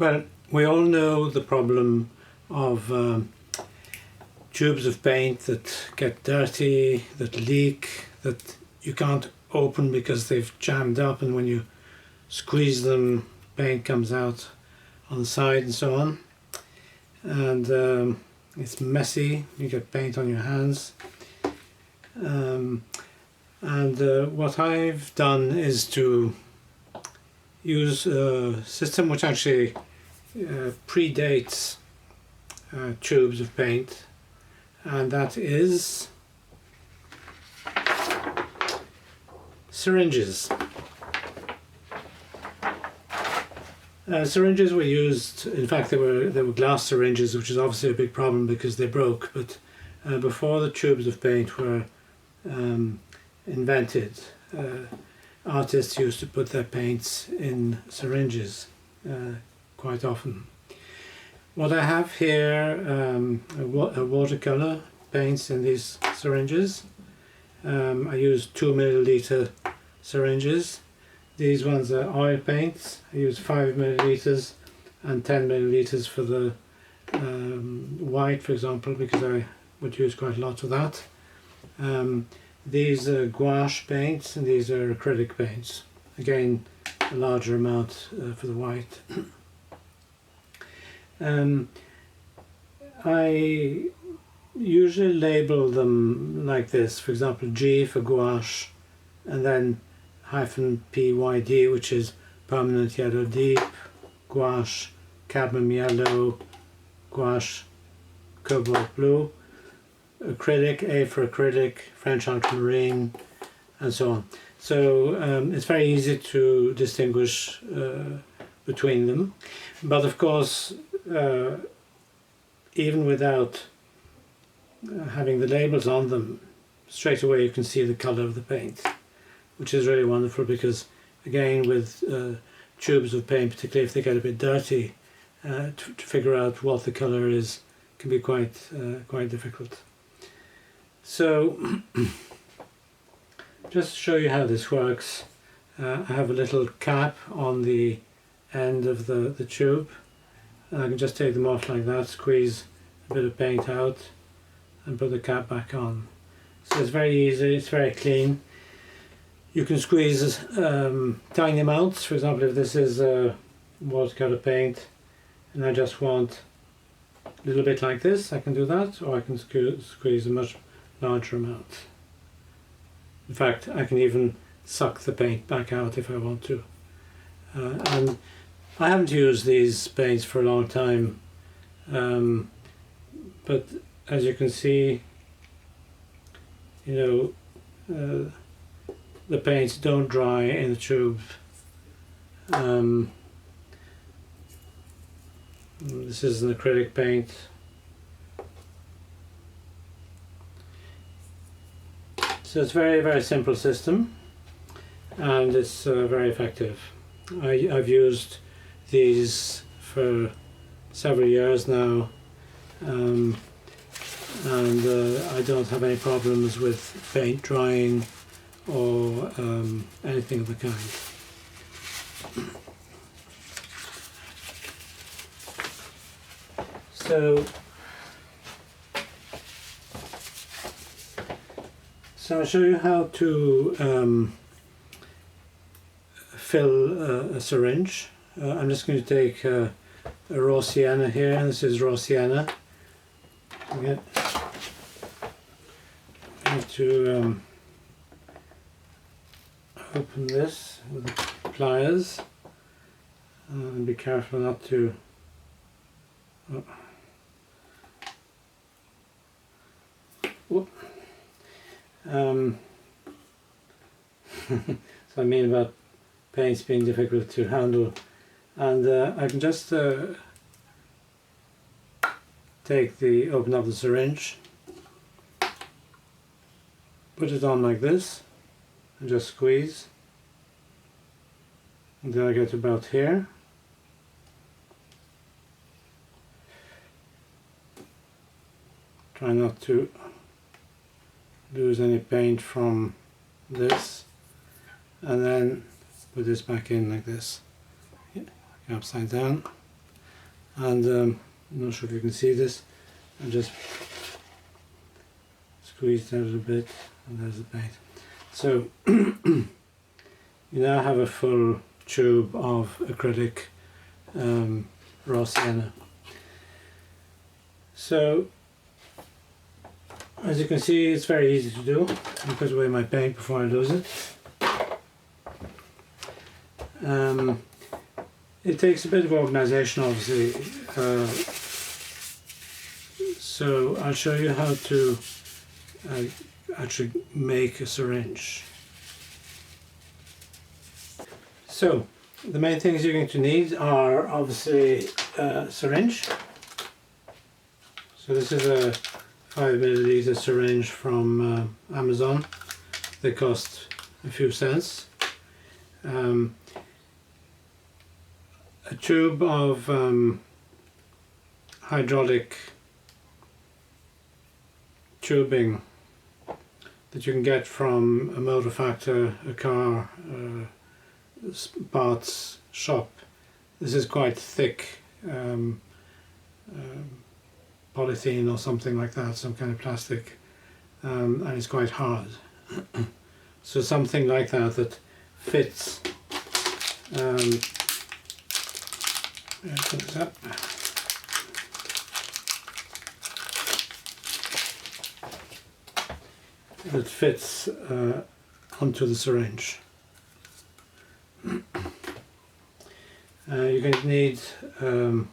Well, we all know the problem of tubes of paint that get dirty, that leak, that you can't open because they've jammed up, and when you squeeze them, paint comes out on the side and so on. And it's messy, you get paint on your hands. What I've done is to use a system which actually predates tubes of paint, and that is syringes. Syringes were used, in fact they were glass syringes, which is obviously a big problem because they broke, but before the tubes of paint were invented, artists used to put their paints in syringes quite often. What I have here are watercolor paints in these syringes. I use 2 milliliter syringes. These ones are oil paints. I use 5 milliliters and 10 milliliters for the white, for example, because I would use quite a lot of that. These are gouache paints and these are acrylic paints. Again, a larger amount for the white. I usually label them like this, for example G for gouache, and then -PYD, which is permanent yellow deep, gouache, cadmium yellow, gouache, cobalt blue, acrylic, A for acrylic, French ultramarine, and so on. So it's very easy to distinguish between them, but of course even without having the labels on them, straight away you can see the color of the paint, which is really wonderful, because again with tubes of paint, particularly if they get a bit dirty, to figure out what the color is can be quite difficult. So just to show you how this works, I have a little cap on the end of the tube, and I can just take them off like that, squeeze a bit of paint out and put the cap back on. So it's very easy, it's very clean. You can squeeze tiny amounts. For example, if this is watercolor paint and I just want a little bit like this, I can do that, or I can squeeze a much larger amount. In fact, I can even suck the paint back out if I want to. And I haven't used these paints for a long time, but as you can see, you know, the paints don't dry in the tube. This is an acrylic paint. So it's a very, very simple system, and it's very effective. I've used these for several years now, and I don't have any problems with paint drying or anything of the kind. So I'll show you how to fill a syringe. I'm just going to take a raw sienna here, and this is raw sienna. Okay. I need to open this with the pliers and be careful not to so I mean about paints being difficult to handle, and I can just open up the syringe, put it on like this, and just squeeze, and then I get about here. Try not to lose any paint from this, and then put this back in like this, upside down, and I'm not sure if you can see this. I just squeezed out a little bit, and there's the paint. So you now have a full tube of acrylic raw sienna. So as you can see, it's very easy to do. I'll put away my paint before I lose it. It takes a bit of organisation, obviously, so I'll show you how to actually make a syringe. So the main things you're going to need are obviously a syringe. So this is a 5 milliliter syringe from Amazon. They cost a few cents. A tube of hydraulic tubing that you can get from a motor factor, a car parts shop. This is quite thick polythene or something like that, some kind of plastic, and it's quite hard. So something like that that fits. Put this up. That fits onto the syringe. You're going to need a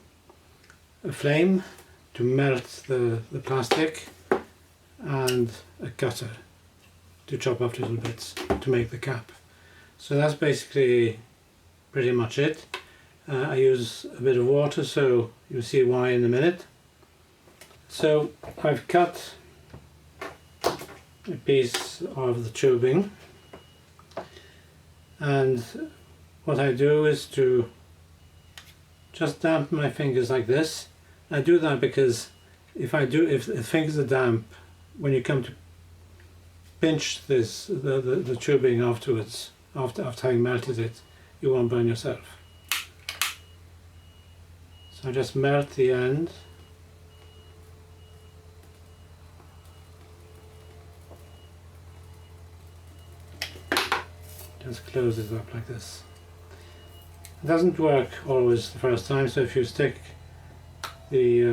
flame to melt the plastic and a cutter to chop off little bits to make the cap. So that's basically pretty much it. I use a bit of water, so you'll see why in a minute. So I've cut a piece of the tubing, and what I do is to just dampen my fingers like this. I do that because if the fingers are damp, when you come to pinch the tubing afterwards, after having melted it, you won't burn yourself. So I just melt the end. Just close it up like this. It doesn't work always the first time, so if you stick the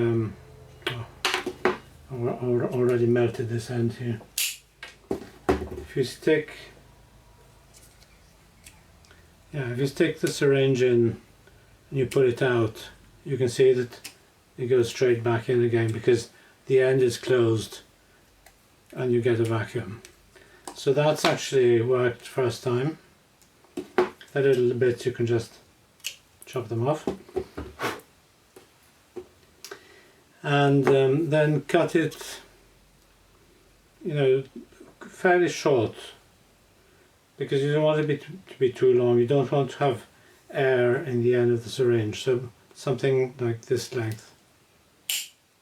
I already melted this end here. If you stick the syringe in and you pull it out, you can see that it goes straight back in again because the end is closed and you get a vacuum. So that's actually worked first time. The little bits you can just chop them off and then cut it, fairly short, because you don't want it to be too long. You don't want to have air in the end of the syringe, so something like this length,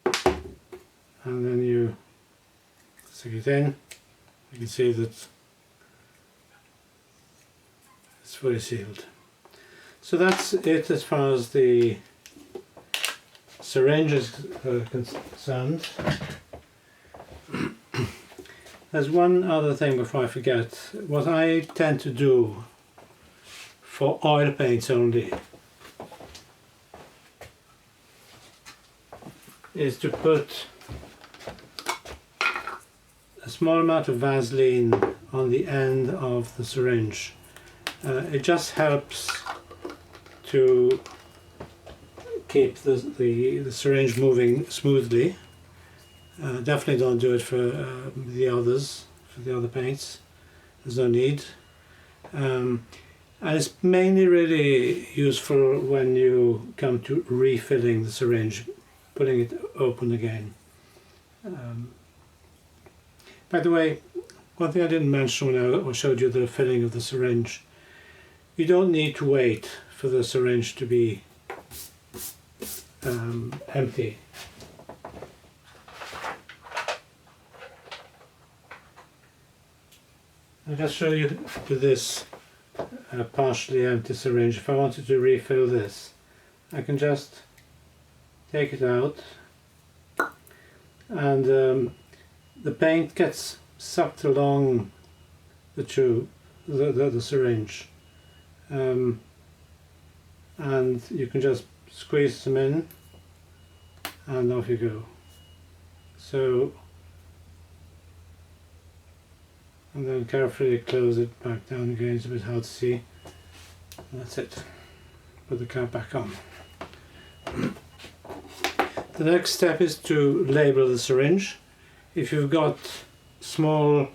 and then you stick it in. You can see that it's fully sealed. So that's it as far as the syringe is concerned. There's one other thing before I forget. What I tend to do for oil paints only is to put a small amount of Vaseline on the end of the syringe. It just helps to keep the syringe moving smoothly. Definitely don't do it for the other paints. There's no need. And it's mainly really useful when you come to refilling the syringe, putting it open again. By the way, one thing I didn't mention when I showed you the filling of the syringe, you don't need to wait for the syringe to be empty. I'll just show you with this partially empty syringe. If I wanted to refill this, I can just take it out, and the paint gets sucked along the tube, the syringe, and you can just squeeze them in and off you go. So, and then carefully close it back down again. It's a bit hard to see. And that's it. Put the cap back on. The next step is to label the syringe. If you've got small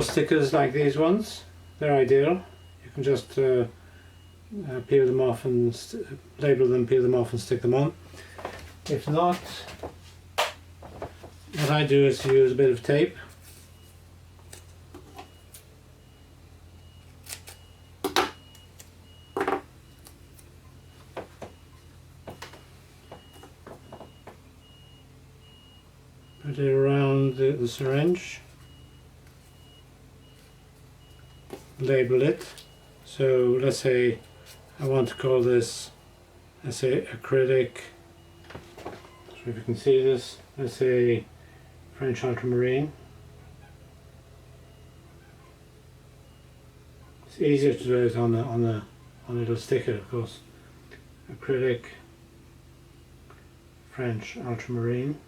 stickers like these ones, they're ideal. You can just peel them off and label them, peel them off and stick them on. If not, what I do is to use a bit of tape. Put it around the syringe. Label it. So let's say I want to call this, let's say, acrylic. So if you can see this, let's say French ultramarine. It's easier to do it on a little sticker, of course. Acrylic French ultramarine.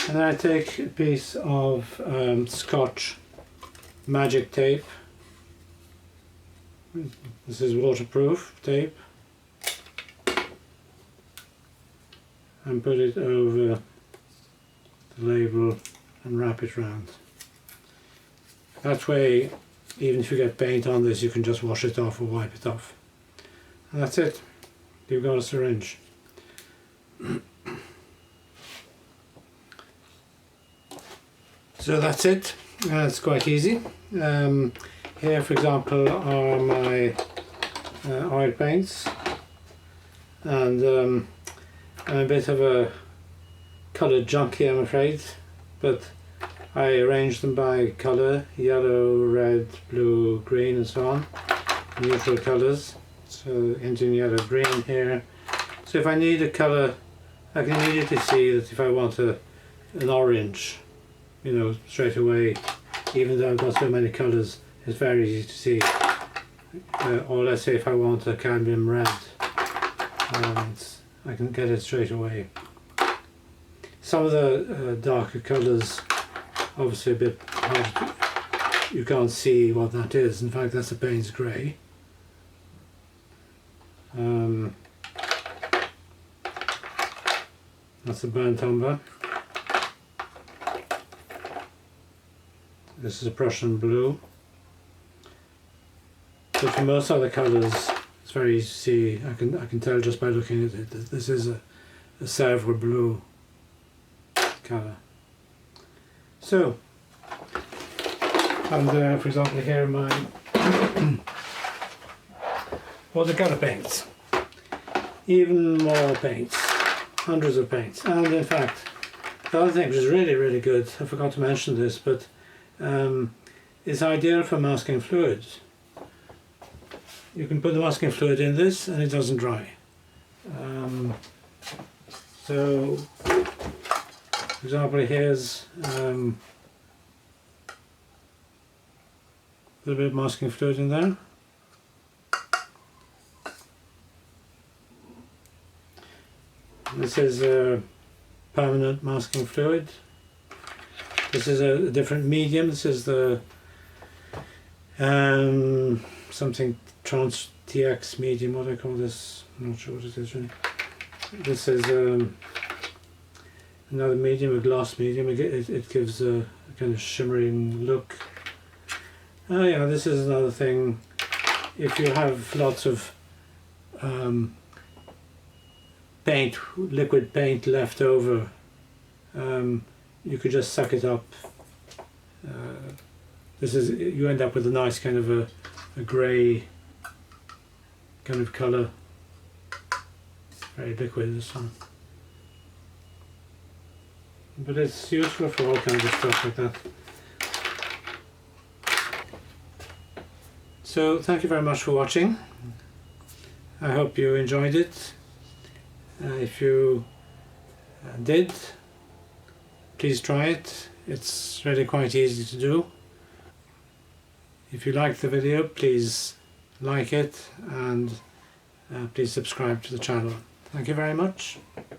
And then I take a piece of Scotch magic tape. This is waterproof tape. And put it over the label and wrap it round. That way, even if you get paint on this, you can just wash it off or wipe it off. And that's it. You've got a syringe. So that's it. It's quite easy. Here, for example, are my oil paints, and I'm a bit of a colour junkie, I'm afraid, but I arrange them by colour: yellow, red, blue, green, and so on. Neutral colours. So Indian yellow, green here. So if I need a colour, I can immediately see that if I want an orange, you know, straight away, even though I've got so many colours, it's very easy to see. Or let's say if I want a cadmium red, I can get it straight away. Some of the darker colours, obviously a bit hard to, you can't see what that is. In fact, that's a Payne's grey. That's a burnt umber. This is a Prussian blue. But for most other colours, it's very easy to see. I can tell just by looking at it that this is a Sèvres blue colour. So, and for example here my watercolour paints. Even more paints, hundreds of paints. And in fact, the other thing which is really, really good, I forgot to mention this, but it's ideal for masking fluids. You can put the masking fluid in this and it doesn't dry. So, for example, here's a little bit of masking fluid in there. This is a permanent masking fluid. This is a different medium. This is the something Trans TX medium. What do I call this? I'm not sure what it is really. This is another medium, a gloss medium. It gives a kind of shimmering look. Oh yeah, this is another thing. If you have lots of paint, liquid paint left over, you could just suck it up. This is, you end up with a nice kind of a grey kind of colour. Very liquid, this one. But it's useful for all kinds of stuff like that. So thank you very much for watching. I hope you enjoyed it. If you did, please try it. It's really quite easy to do. If you liked the video, please like it and please subscribe to the channel. Thank you very much.